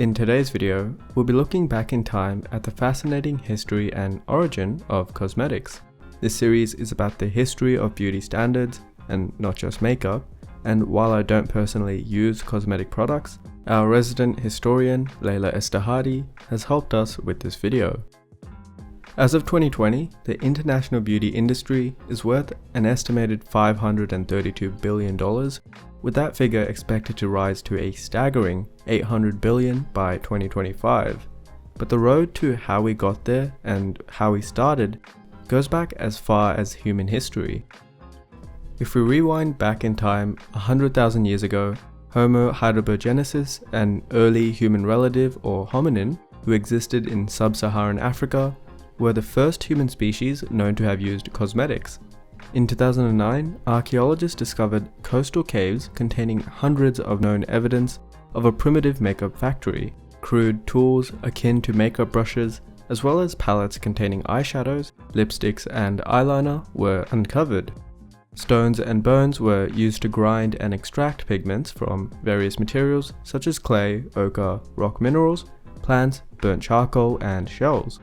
In today's video, we'll be looking back in time at the fascinating history and origin of cosmetics. This series is about the history of beauty standards, and not just makeup, and while I don't personally use cosmetic products, our resident historian, Layla Estahadi, has helped us with this video. As of 2020, the international beauty industry is worth an estimated $532 billion, with that figure expected to rise to a staggering $800 billion by 2025. But the road to how we got there and how we started goes back as far as human history. If we rewind back in time 100,000 years ago, Homo heidelbergensis, an early human relative or hominin who existed in sub-Saharan Africa, were the first human species known to have used cosmetics. In 2009, archaeologists discovered coastal caves containing hundreds of known evidence of a primitive makeup factory. Crude tools akin to makeup brushes, as well as palettes containing eyeshadows, lipsticks, and eyeliner were uncovered. Stones and bones were used to grind and extract pigments from various materials such as clay, ochre, rock minerals, plants, burnt charcoal, and shells.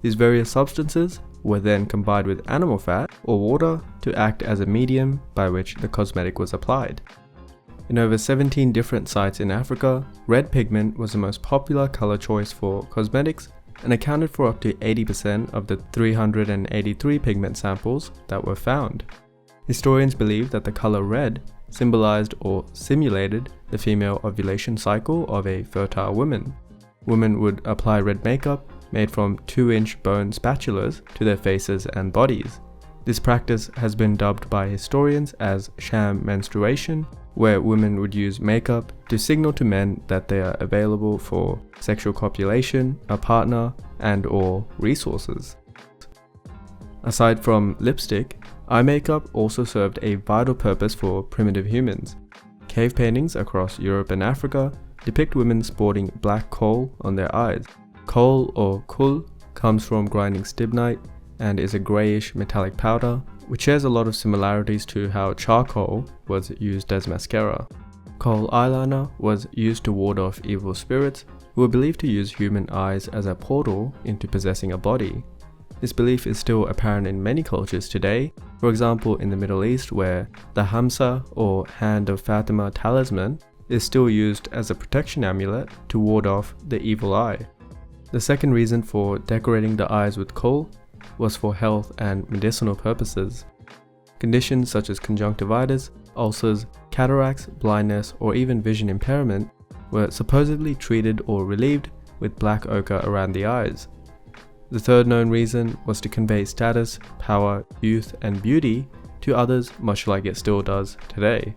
These various substances were then combined with animal fat or water to act as a medium by which the cosmetic was applied. In over 17 different sites in Africa, red pigment was the most popular color choice for cosmetics and accounted for up to 80% of the 383 pigment samples that were found. Historians believe that the color red symbolized or simulated the female ovulation cycle of a fertile woman. Women would apply red makeup made from 2-inch bone spatulas to their faces and bodies. This practice has been dubbed by historians as sham menstruation, where women would use makeup to signal to men that they are available for sexual copulation, a partner, and/or resources. Aside from lipstick, eye makeup also served a vital purpose for primitive humans. Cave paintings across Europe and Africa depict women sporting black coal on their eyes. Coal, or kul, comes from grinding stibnite and is a greyish metallic powder, which shares a lot of similarities to how charcoal was used as mascara. Coal eyeliner was used to ward off evil spirits who were believed to use human eyes as a portal into possessing a body. This belief is still apparent in many cultures today, for example in the Middle East, where the Hamsa or Hand of Fatima talisman is still used as a protection amulet to ward off the evil eye. The second reason for decorating the eyes with kohl was for health and medicinal purposes. Conditions such as conjunctivitis, ulcers, cataracts, blindness, or even vision impairment were supposedly treated or relieved with black ochre around the eyes. The third known reason was to convey status, power, youth, and beauty to others, much like it still does today.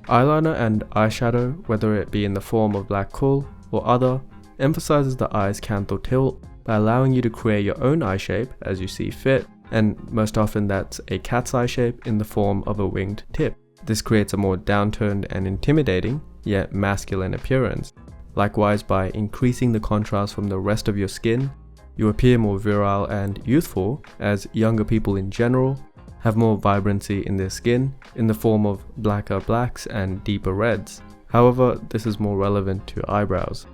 Eyeliner and eyeshadow, whether it be in the form of black kohl or other, emphasizes the eye's canthal tilt by allowing you to create your own eye shape as you see fit, and most often that's a cat's eye shape in the form of a winged tip. This creates a more downturned and intimidating, yet masculine appearance. Likewise, by increasing the contrast from the rest of your skin, you appear more virile and youthful, as younger people in general have more vibrancy in their skin in the form of blacker blacks and deeper reds. However, this is more relevant to eyebrows.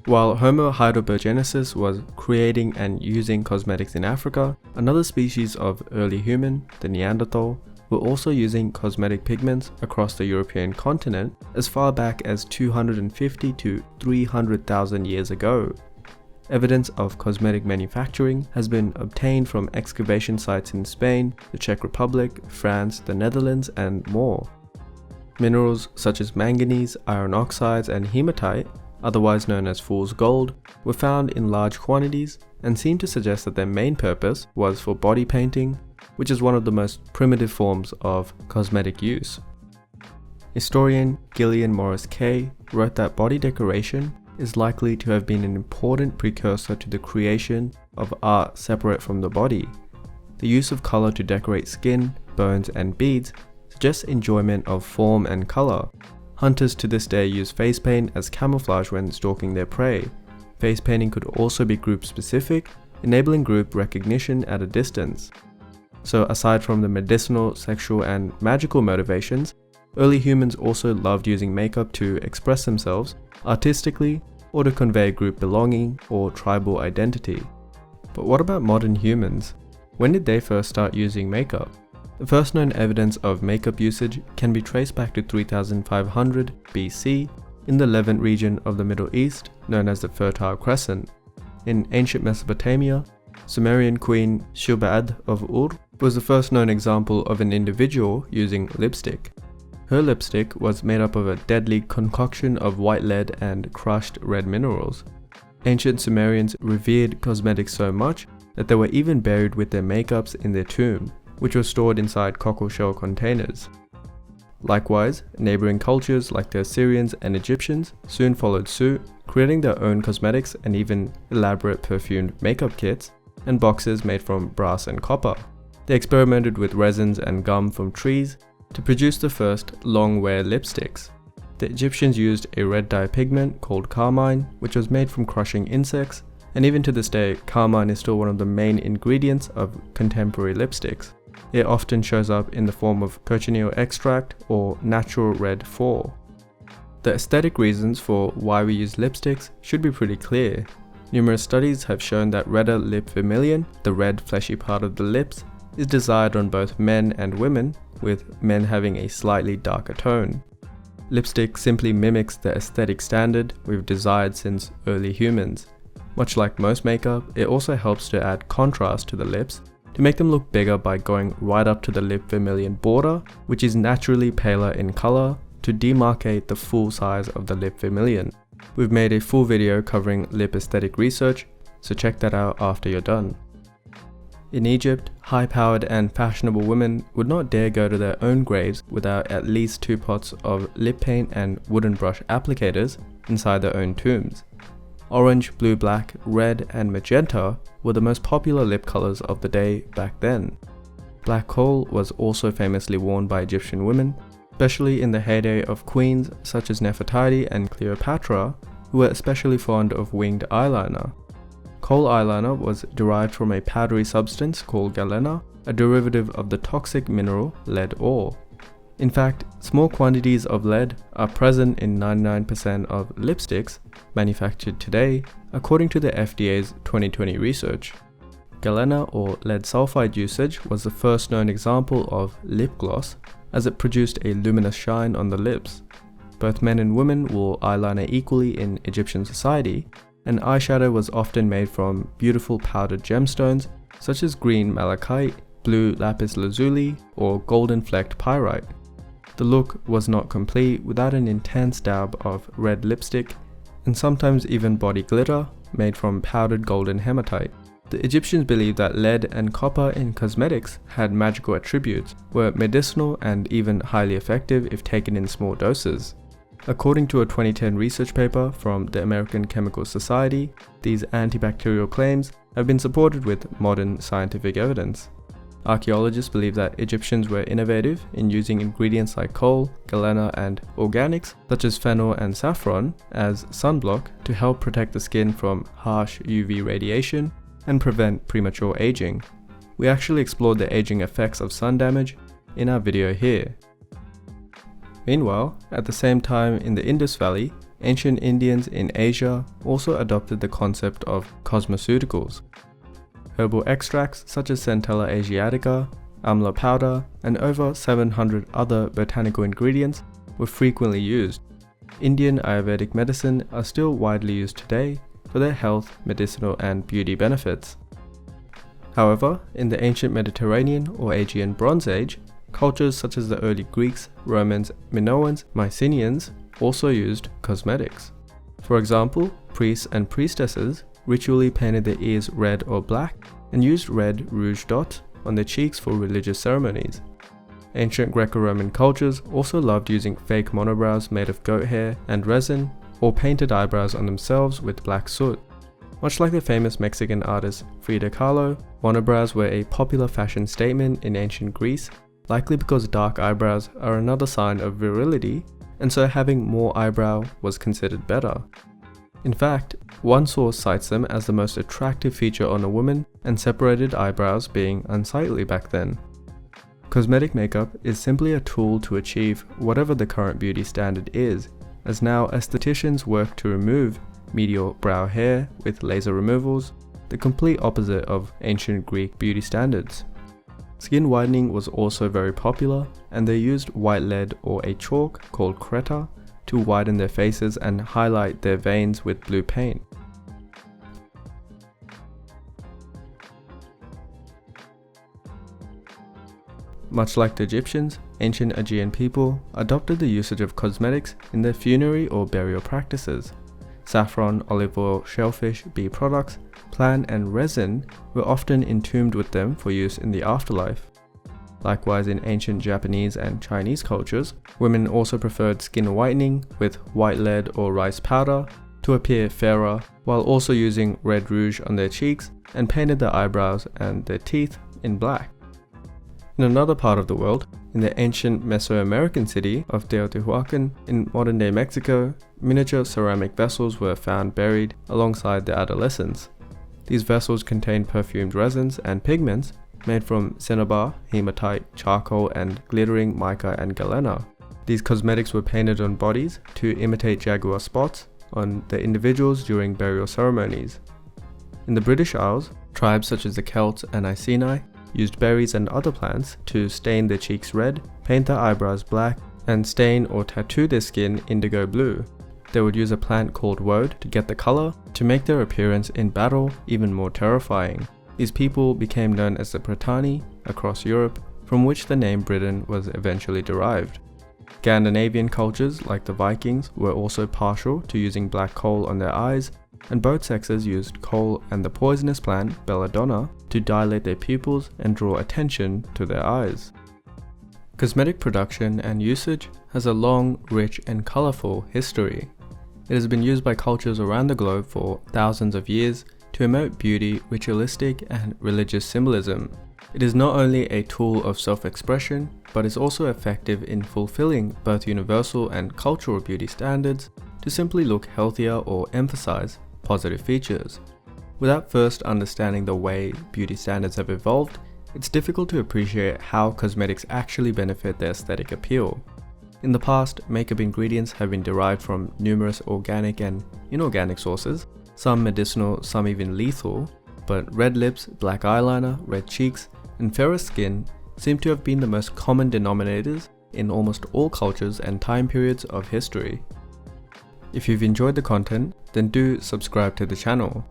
While Homo heidelbergensis was creating and using cosmetics in Africa, another species of early human, the Neanderthal, were also using cosmetic pigments across the European continent as far back as 250 to 300,000 years ago. Evidence of cosmetic manufacturing has been obtained from excavation sites in Spain, the Czech Republic, France, the Netherlands, and more. Minerals such as manganese, iron oxides, and hematite, otherwise known as fool's gold, were found in large quantities and seem to suggest that their main purpose was for body painting, which is one of the most primitive forms of cosmetic use. Historian Gillian Morris Kay wrote that body decoration is likely to have been an important precursor to the creation of art separate from the body. The use of color to decorate skin, bones, and beads suggests enjoyment of form and color. Hunters to this day use face paint as camouflage when stalking their prey. Face painting could also be group specific, enabling group recognition at a distance. So aside from the medicinal, sexual, and magical motivations, Early humans also loved using makeup to express themselves artistically or to convey group belonging or tribal identity. But what about modern humans? When did they first start using makeup? The first known evidence of makeup usage can be traced back to 3500 BC in the Levant region of the Middle East, known as the Fertile Crescent. In ancient Mesopotamia, Sumerian queen Shubad of Ur was the first known example of an individual using lipstick. Her lipstick was made up of a deadly concoction of white lead and crushed red minerals. Ancient Sumerians revered cosmetics so much that they were even buried with their makeups in their tomb, which was stored inside cockleshell containers. Likewise, neighboring cultures like the Assyrians and Egyptians soon followed suit, creating their own cosmetics and even elaborate perfumed makeup kits and boxes made from brass and copper. They experimented with resins and gum from trees to produce the first long-wear lipsticks. The Egyptians used a red dye pigment called carmine, which was made from crushing insects, and even to this day, carmine is still one of the main ingredients of contemporary lipsticks. It often shows up in the form of cochineal extract or natural red 4. The aesthetic reasons for why we use lipsticks should be pretty clear. Numerous studies have shown that redder lip vermilion, the red fleshy part of the lips, is desired on both men and women, with men having a slightly darker tone. Lipstick simply mimics the aesthetic standard we've desired since early humans. Much like most makeup, it also helps to add contrast to the lips to make them look bigger by going right up to the lip vermilion border, which is naturally paler in color, to demarcate the full size of the lip vermilion. We've made a full video covering lip aesthetic research, so check that out after you're done. In Egypt, high-powered and fashionable women would not dare go to their own graves without at least 2 pots of lip paint and wooden brush applicators inside their own tombs. Orange, blue, black, red, and magenta were the most popular lip colors of the day back then. Black coal was also famously worn by Egyptian women, especially in the heyday of queens such as Nefertiti and Cleopatra, who were especially fond of winged eyeliner. Coal eyeliner was derived from a powdery substance called galena, a derivative of the toxic mineral lead ore. In fact, small quantities of lead are present in 99% of lipsticks manufactured today, according to the FDA's 2020 research. Galena or lead sulfide usage was the first known example of lip gloss, as it produced a luminous shine on the lips. Both men and women wore eyeliner equally in Egyptian society, and eyeshadow was often made from beautiful powdered gemstones such as green malachite, blue lapis lazuli, or golden flecked pyrite. The look was not complete without an intense dab of red lipstick, and sometimes even body glitter made from powdered golden hematite. The Egyptians believed that lead and copper in cosmetics had magical attributes, were medicinal and even highly effective if taken in small doses. According to a 2010 research paper from the American Chemical Society, these antibacterial claims have been supported with modern scientific evidence. Archaeologists believe that Egyptians were innovative in using ingredients like coal, galena, and organics such as fennel and saffron as sunblock to help protect the skin from harsh UV radiation and prevent premature aging. We actually explored the aging effects of sun damage in our video here. Meanwhile, at the same time in the Indus Valley, ancient Indians in Asia also adopted the concept of cosmeceuticals. Herbal extracts such as Centella asiatica, amla powder, and over 700 other botanical ingredients were frequently used. Indian Ayurvedic medicine are still widely used today for their health, medicinal, and beauty benefits. However, in the ancient Mediterranean or Aegean Bronze Age, cultures such as the early Greeks, Romans, Minoans, Mycenaeans also used cosmetics. For example, priests and priestesses ritually painted their ears red or black and used red rouge dots on their cheeks for religious ceremonies. Ancient Greco-Roman cultures also loved using fake monobrows made of goat hair and resin, or painted eyebrows on themselves with black soot. Much like the famous Mexican artist Frida Kahlo, monobrows were a popular fashion statement in ancient Greece, likely because dark eyebrows are another sign of virility, and so having more eyebrow was considered better. In fact, one source cites them as the most attractive feature on a woman, and separated eyebrows being unsightly back then. Cosmetic makeup is simply a tool to achieve whatever the current beauty standard is, as now estheticians work to remove medial brow hair with laser removals, the complete opposite of ancient Greek beauty standards. Skin whitening was also very popular, and they used white lead or a chalk called creta to whiten their faces and highlight their veins with blue paint. Much like the Egyptians, ancient Aegean people adopted the usage of cosmetics in their funerary or burial practices. Saffron, olive oil, shellfish, bee products, plant and resin were often entombed with them for use in the afterlife. Likewise, in ancient Japanese and Chinese cultures, women also preferred skin whitening with white lead or rice powder to appear fairer, while also using red rouge on their cheeks and painted their eyebrows and their teeth in black. In another part of the world, in the ancient Mesoamerican city of Teotihuacan in modern-day Mexico, miniature ceramic vessels were found buried alongside the adolescents. These vessels contained perfumed resins and pigments made from cinnabar, hematite, charcoal, and glittering mica and galena. These cosmetics were painted on bodies to imitate jaguar spots on the individuals during burial ceremonies. In the British Isles, tribes such as the Celts and Iceni used berries and other plants to stain their cheeks red, paint their eyebrows black, and stain or tattoo their skin indigo blue. They would use a plant called woad to get the color to make their appearance in battle even more terrifying. These people became known as the Britanni across Europe, from which the name Britain was eventually derived. Scandinavian cultures like the Vikings were also partial to using black coal on their eyes, and both sexes used coal and the poisonous plant belladonna to dilate their pupils and draw attention to their eyes. Cosmetic production and usage has a long, rich, and colorful history. It has been used by cultures around the globe for thousands of years to emote beauty, ritualistic, and religious symbolism. It is not only a tool of self-expression, but is also effective in fulfilling both universal and cultural beauty standards to simply look healthier or emphasize positive features. Without first understanding the way beauty standards have evolved, it's difficult to appreciate how cosmetics actually benefit their aesthetic appeal. In the past, makeup ingredients have been derived from numerous organic and inorganic sources, some medicinal, some even lethal, but red lips, black eyeliner, red cheeks, and fairer skin seem to have been the most common denominators in almost all cultures and time periods of history. If you've enjoyed the content, then do subscribe to the channel.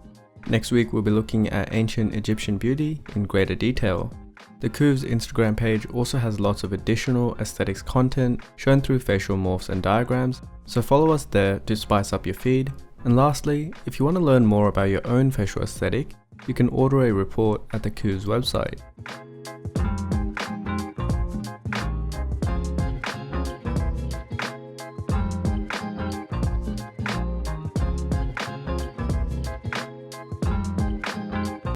Next week we'll be looking at ancient Egyptian beauty in greater detail. The Couv's Instagram page also has lots of additional aesthetics content shown through facial morphs and diagrams, so follow us there to spice up your feed. And lastly, if you want to learn more about your own facial aesthetic, you can order a report at the Couv's website.